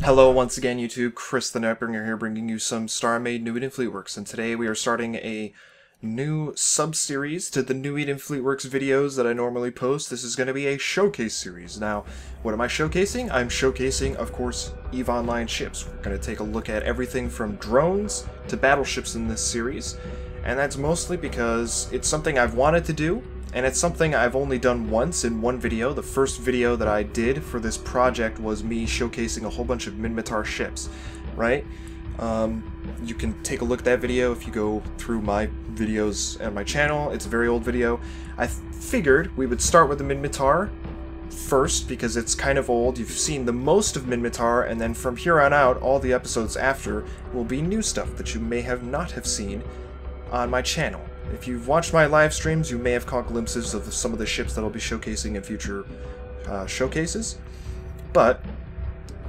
Hello once again YouTube, Chris the Nightbringer here bringing you some StarMade New Eden Fleetworks, and today we are starting a new sub-series to the New Eden Fleetworks videos that I normally post. This is going to be a showcase series. Now, what am I showcasing? I'm showcasing, of course, EVE Online ships. We're going to take a look at everything from drones to battleships in this series, and that's mostly because it's something I've wanted to do, and it's something I've only done once in one video. The first video that I did for this project was me showcasing a whole bunch of Minotaur ships, right? You can take a look at that video if you go through my videos on my channel. It's a very old video. I figured we would start with the Minotaur first because it's kind of old. You've seen the most of Minmatar, and then from here on out, all the episodes after will be new stuff that you may not have seen on my channel. If you've watched my live streams, you may have caught glimpses of some of the ships that I'll be showcasing in future showcases, but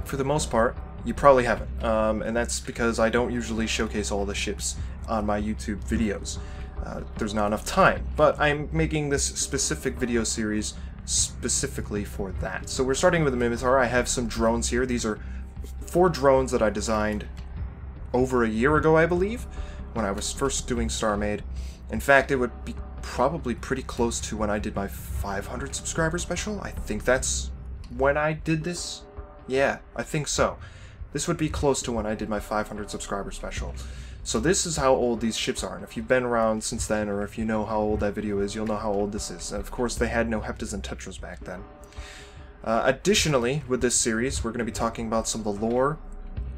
for the most part, you probably haven't, and that's because I don't usually showcase all the ships on my YouTube videos. There's not enough time, but I'm making this specific video series specifically for that. So we're starting with the Minotaur. I have some drones here. These are 4 drones that I designed over a year ago, I believe, when I was first doing StarMade. In fact, it would be probably pretty close to when I did my 500 subscriber special. I think that's when I did this. Yeah, I think so. This would be close to when I did my 500 subscriber special. So this is how old these ships are, and if you've been around since then, or if you know how old that video is, you'll know how old this is. And of course, they had no heptas and tetras back then. Additionally, with this series, we're going to be talking about some of the lore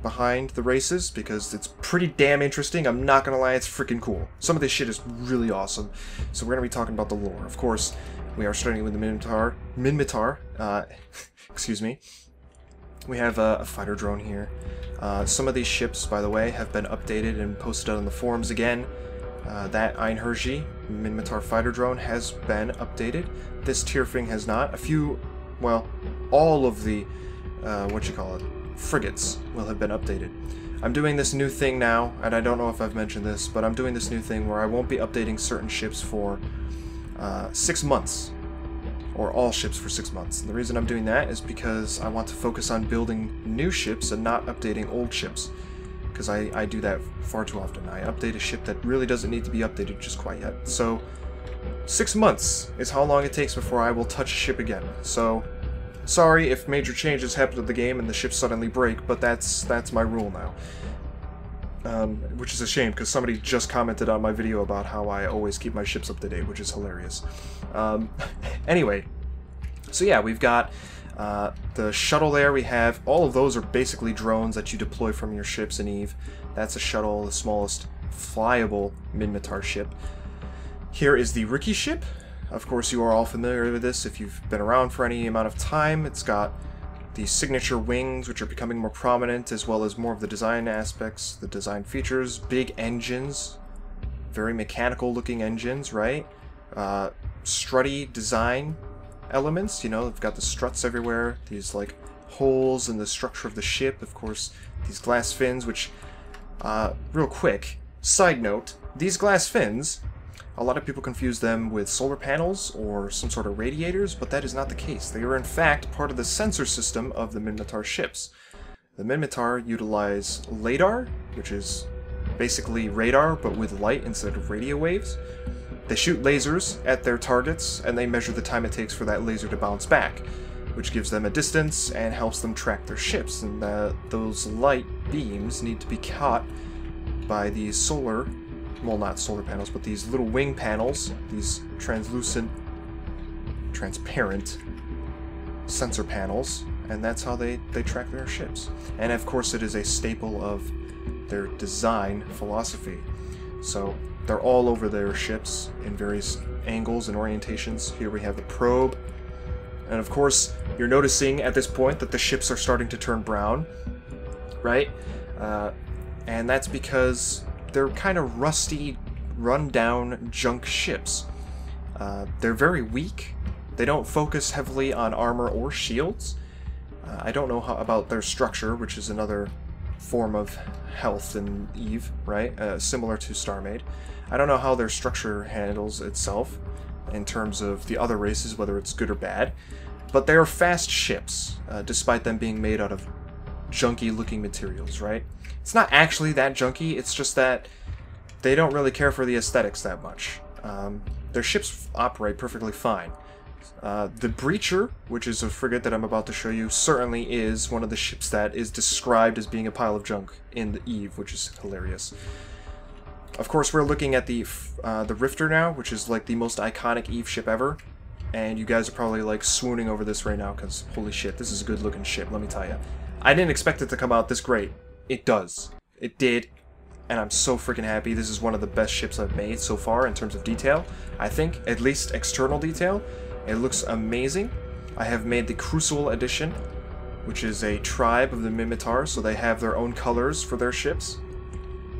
behind the races, because it's pretty damn interesting. I'm not gonna lie, it's freaking cool. Some of this shit is really awesome. So we're gonna be talking about the lore. Of course, we are starting with the Minmatar. Excuse me. We have a fighter drone here. Some of these ships, by the way, have been updated and posted on the forums again. That Einherji Minmatar fighter drone has been updated. This Tierfing has not. A few, well, all of the, frigates will have been updated. I'm doing this new thing now, and I don't know if I've mentioned this, but I'm doing this new thing where I won't be updating certain ships for 6 months, or all ships for 6 months. And the reason I'm doing that is because I want to focus on building new ships and not updating old ships, because I do that far too often. I update a ship that really doesn't need to be updated just quite yet. So 6 months is how long it takes before I will touch a ship again. So sorry if major changes happen to the game and the ships suddenly break, but that's my rule now. Which is a shame, because somebody just commented on my video about how I always keep my ships up to date, which is hilarious. Anyway, so yeah, we've got the shuttle there. We have all of those are basically drones that you deploy from your ships in EVE. That's a shuttle, the smallest flyable Minmatar ship. Here is the Rookie ship. Of course, you are all familiar with this if you've been around for any amount of time. It's got the signature wings, which are becoming more prominent, as well as more of the design aspects, the design features, big engines, very mechanical looking engines, right? Strutty design elements, you know, they've got the struts everywhere, these like holes in the structure of the ship, of course, these glass fins, which, real quick, side note, these glass fins, a lot of people confuse them with solar panels or some sort of radiators, but that is not the case. They are in fact part of the sensor system of the Minmatar ships. The Minmatar utilize LADAR, which is basically radar but with light instead of radio waves. They shoot lasers at their targets, and they measure the time it takes for that laser to bounce back, which gives them a distance and helps them track their ships. And those light beams need to be caught by these well, not solar panels, but these little wing panels, these transparent sensor panels, and that's how they track their ships. And of course it is a staple of their design philosophy. So they're all over their ships in various angles and orientations. Here we have the probe, and of course you're noticing at this point that the ships are starting to turn brown, right? And that's because they're kind of rusty, run-down junk ships. They're very weak. They don't focus heavily on armor or shields. I don't know about their structure, which is another form of health in EVE, right? Similar to StarMade. I don't know how their structure handles itself in terms of the other races, whether it's good or bad. But they are fast ships, despite them being made out of junky looking materials, right? It's not actually that junky, it's just that they don't really care for the aesthetics that much. Their ships operate perfectly fine. The Breacher, which is a frigate that I'm about to show you, certainly is one of the ships that is described as being a pile of junk in the Eve, which is hilarious. Of course, we're looking at the Rifter now, which is like the most iconic Eve ship ever. And you guys are probably like swooning over this right now, because holy shit, this is a good looking ship, let me tell you. I didn't expect it to come out this great. It does. It did. And I'm so freaking happy. This is one of the best ships I've made so far in terms of detail. I think, at least external detail. It looks amazing. I have made the Crucible edition, which is a tribe of the Minmatar, so they have their own colors for their ships.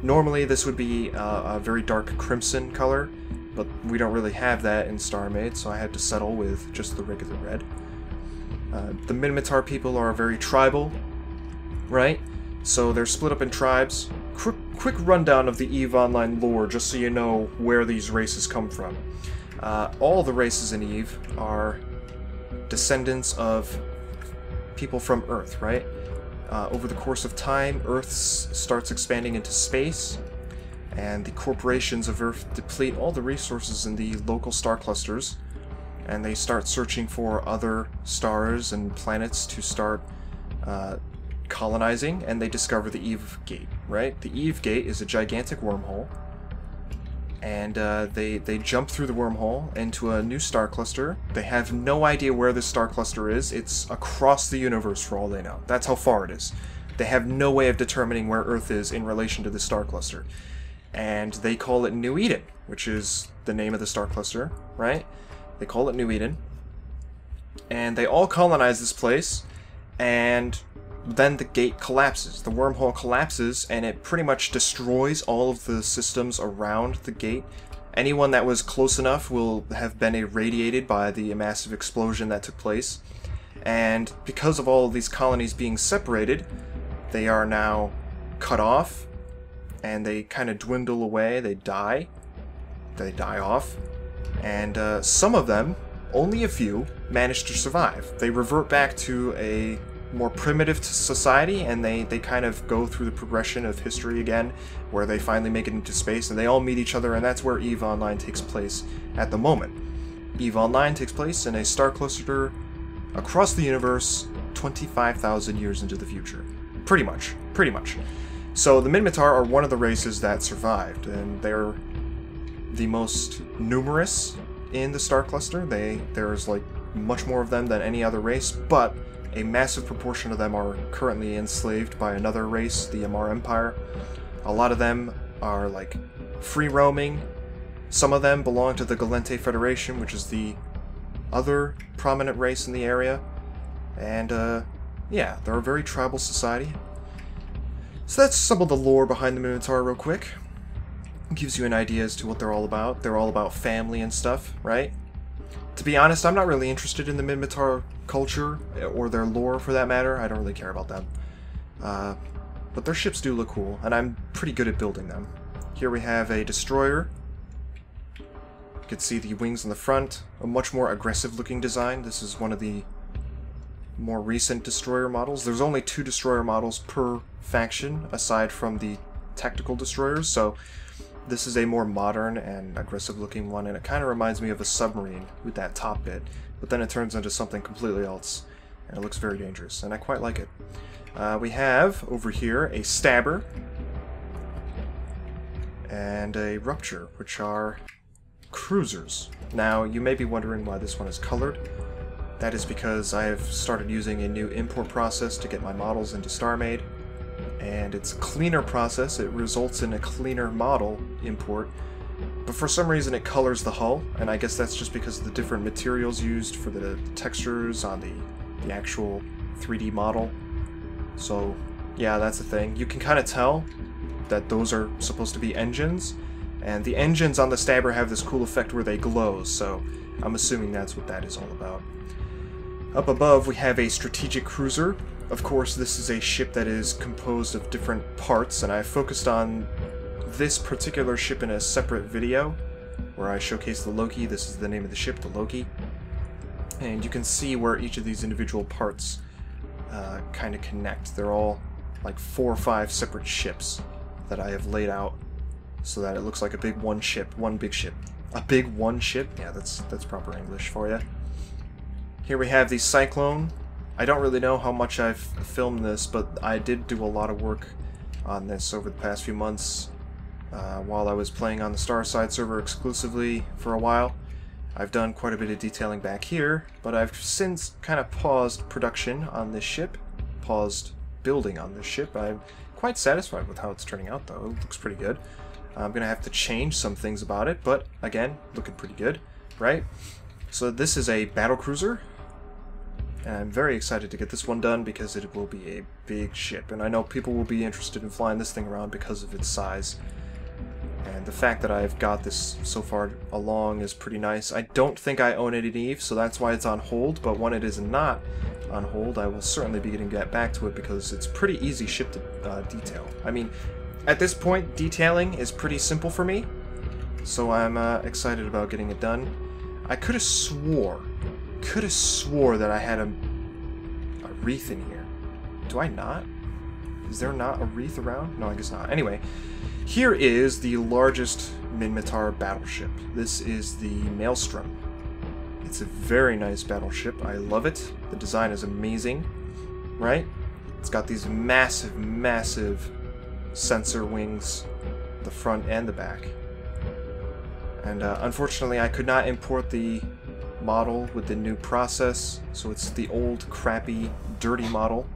Normally this would be a very dark crimson color, but we don't really have that in StarMade, so I had to settle with just the regular red. The Minmatar people are very tribal, right? So they're split up in tribes. Quick rundown of the EVE Online lore, just so you know where these races come from. All the races in EVE are descendants of people from Earth, right? Over the course of time, Earth starts expanding into space, and the corporations of Earth deplete all the resources in the local star clusters, and they start searching for other stars and planets to start colonizing, and they discover the Eve Gate, right? The Eve Gate is a gigantic wormhole, and they jump through the wormhole into a new star cluster. They have no idea where this star cluster is. It's across the universe for all they know. That's how far it is. They have no way of determining where Earth is in relation to the star cluster. And they call it New Eden, which is the name of the star cluster, right? They call it New Eden. And they all colonize this place, and then the gate collapses. The wormhole collapses, and it pretty much destroys all of the systems around the gate. Anyone that was close enough will have been irradiated by the massive explosion that took place. And because of all of these colonies being separated, they are now cut off, and they kind of dwindle away. They die off. And some of them, only a few, manage to survive. They revert back to a more primitive society, and they kind of go through the progression of history again, where they finally make it into space, and they all meet each other, and that's where EVE Online takes place at the moment. EVE Online takes place in a star cluster across the universe 25,000 years into the future. Pretty much. So the Minmatar are one of the races that survived, and they're the most numerous in the star cluster. There's like much more of them than any other race, but a massive proportion of them are currently enslaved by another race, the Amar Empire. A lot of them are like free roaming. Some of them belong to the Galente Federation, which is the other prominent race in the area. And yeah, they're a very tribal society. So that's some of the lore behind the Minotaur real quick. It gives you an idea as to what they're all about. They're all about family and stuff, right? To be honest, I'm not really interested in the Minmatar culture, or their lore for that matter. I don't really care about them. But their ships do look cool, and I'm pretty good at building them. Here we have a destroyer. You can see the wings on the front, a much more aggressive looking design. This is one of the more recent destroyer models. There's only 2 destroyer models per faction, aside from the tactical destroyers, so this is a more modern and aggressive looking one, and it kind of reminds me of a submarine with that top bit, but then it turns into something completely else, and it looks very dangerous, and I quite like it. We have, over here, a Stabber and a Rupture, which are cruisers. Now, you may be wondering why this one is colored. That is because I have started using a new import process to get my models into StarMade, and it's a cleaner process. It results in a cleaner model import, but for some reason it colors the hull, and I guess that's just because of the different materials used for the textures on the actual 3D model. So yeah, that's the thing. You can kind of tell that those are supposed to be engines, and the engines on the Stabber have this cool effect where they glow, so I'm assuming that's what that is all about. Up above we have a strategic cruiser. Of course, this is a ship that is composed of different parts, and I focused on this particular ship in a separate video where I showcase the Loki. This is the name of the ship, the Loki. And you can see where each of these individual parts kind of connect. They're all like 4 or 5 separate ships that I have laid out so that it looks like a big one big ship. A big one ship? Yeah, that's proper English for you. Here we have the Cyclone. I don't really know how much I've filmed this, but I did do a lot of work on this over the past few months while I was playing on the Starside server exclusively for a while. I've done quite a bit of detailing back here, but I've since kind of paused production on this ship, paused building on this ship. I'm quite satisfied with how it's turning out, though. It looks pretty good. I'm going to have to change some things about it, but again, looking pretty good, right? So this is a battlecruiser, and I'm very excited to get this one done because it will be a big ship, and I know people will be interested in flying this thing around because of its size. And the fact that I've got this so far along is pretty nice. I don't think I own it in Eve, so that's why it's on hold, but when it is not on hold, I will certainly be getting back to it because it's pretty easy ship to detail. I mean, at this point, detailing is pretty simple for me, so I'm excited about getting it done. I could have swore that I had a wreath in here. Do I not? Is there not a wreath around? No, I guess not. Anyway, here is the largest Minmatar battleship. This is the Maelstrom. It's a very nice battleship. I love it. The design is amazing, right? It's got these massive, massive sensor wings, the front and the back. And unfortunately, I could not import the model with the new process, so it's the old, crappy, dirty model,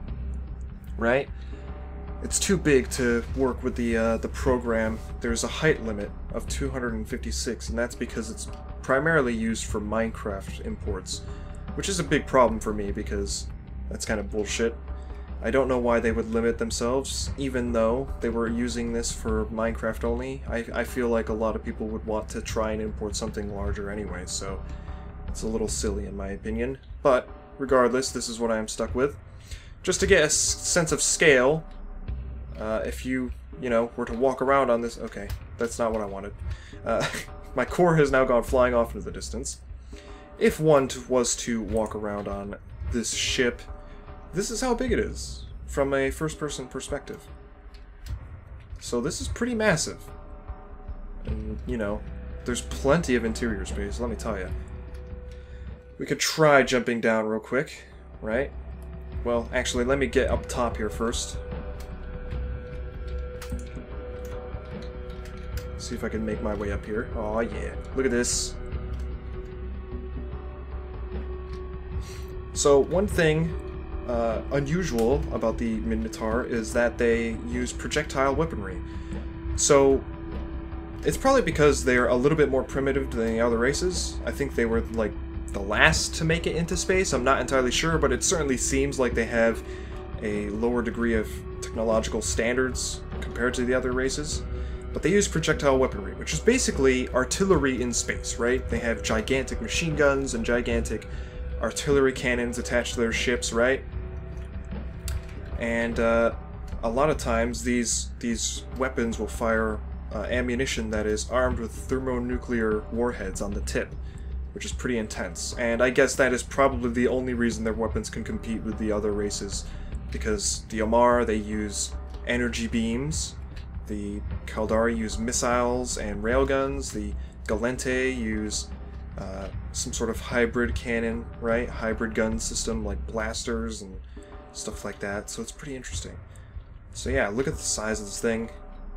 right? It's too big to work with the program. There's a height limit of 256, and that's because it's primarily used for Minecraft imports, which is a big problem for me because that's kind of bullshit. I don't know why they would limit themselves, even though they were using this for Minecraft only. I feel like a lot of people would want to try and import something larger anyway, so it's a little silly in my opinion. But regardless, this is what I am stuck with. Just to get a sense of scale, if you know, were to walk around on this... Okay, that's not what I wanted. My core has now gone flying off into the distance. If one was to walk around on this ship, this is how big it is from a first-person perspective. So this is pretty massive. And, you know, there's plenty of interior space, let me tell you. We could try jumping down real quick, right? Well, actually, let me get up top here first. See if I can make my way up here. Oh yeah, look at this. So one thing unusual about the Minotaur is that they use projectile weaponry. So it's probably because they're a little bit more primitive than the other races. I think they were like the last to make it into space. I'm not entirely sure, but it certainly seems like they have a lower degree of technological standards compared to the other races. But they use projectile weaponry, which is basically artillery in space, right? They have gigantic machine guns and gigantic artillery cannons attached to their ships, right? And a lot of times these weapons will fire ammunition that is armed with thermonuclear warheads on the tip, which is pretty intense. And I guess that is probably the only reason their weapons can compete with the other races, because the Omar, they use energy beams. The Caldari use missiles and railguns. The Galente use some sort of hybrid cannon, right? Hybrid gun system like blasters and stuff like that. So it's pretty interesting. So yeah, look at the size of this thing.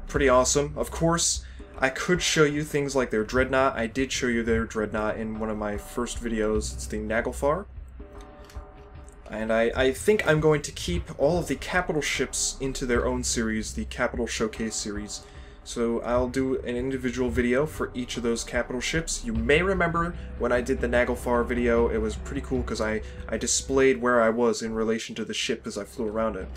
Pretty awesome. Of course, I could show you things like their dreadnought. I did show you their dreadnought in one of my first videos. It's the Naglfar. And I think I'm going to keep all of the capital ships into their own series, the Capital Showcase series. So I'll do an individual video for each of those capital ships. You may remember when I did the Naglfar video, it was pretty cool because I displayed where I was in relation to the ship as I flew around it.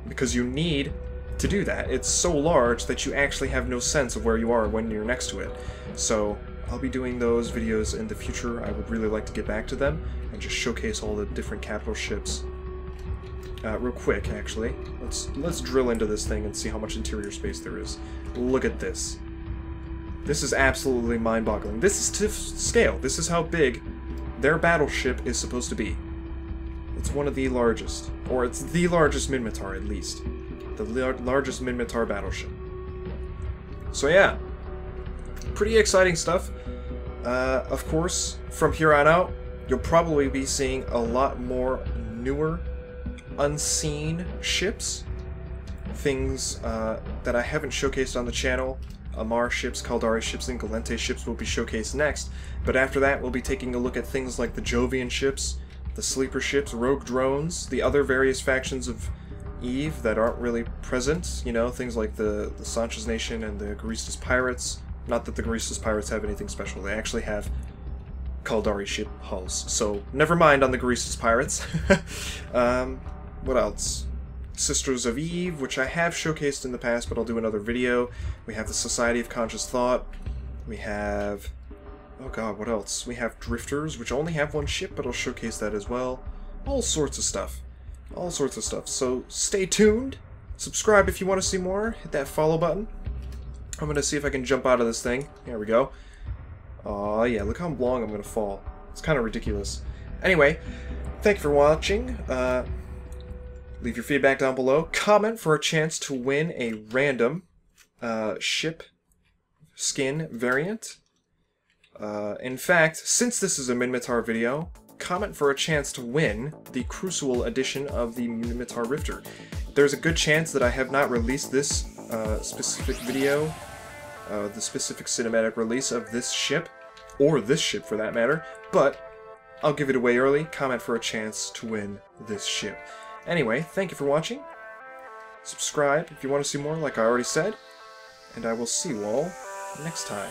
Because you need to do that. It's so large that you actually have no sense of where you are when you're next to it. So I'll be doing those videos in the future. I would really like to get back to them and just showcase all the different capital ships. Real quick, actually, let's drill into this thing and see how much interior space there is. Look at this. This is absolutely mind-boggling. This is to scale. This is how big their battleship is supposed to be. It's one of the largest, or it's the largest Minmatar at least. the largest Minmatar battleship. So yeah, pretty exciting stuff. Of course, from here on out, you'll probably be seeing a lot more newer, unseen ships. Things that I haven't showcased on the channel. Amar ships, Caldari ships, and Galente ships will be showcased next. But after that, we'll be taking a look at things like the Jovian ships, the Sleeper ships, rogue drones, the other various factions of Eve that aren't really present. You know, things like the Sanchez Nation and the Garistas Pirates. Not that the Garistas Pirates have anything special. They actually have Caldari ship hulls. So, never mind on the Garistas Pirates. What else? Sisters of Eve, which I have showcased in the past, but I'll do another video. We have the Society of Conscious Thought. We have... oh god, what else? We have Drifters, which only have one ship, but I'll showcase that as well. All sorts of stuff. All sorts of stuff. So stay tuned. Subscribe if you want to see more. Hit that follow button. I'm going to see if I can jump out of this thing. There we go. Aw, yeah, look how long I'm going to fall. It's kind of ridiculous. Anyway, thank you for watching. Leave your feedback down below. Comment for a chance to win a random ship skin variant. In fact, since this is a Minmatar video, comment for a chance to win the Crucible edition of the Minmatar Rifter. There's a good chance that I have not released this specific video, the specific cinematic release of this ship, or this ship for that matter, but I'll give it away early. Comment for a chance to win this ship. Anyway, thank you for watching. Subscribe if you want to see more, like I already said. And I will see you all next time.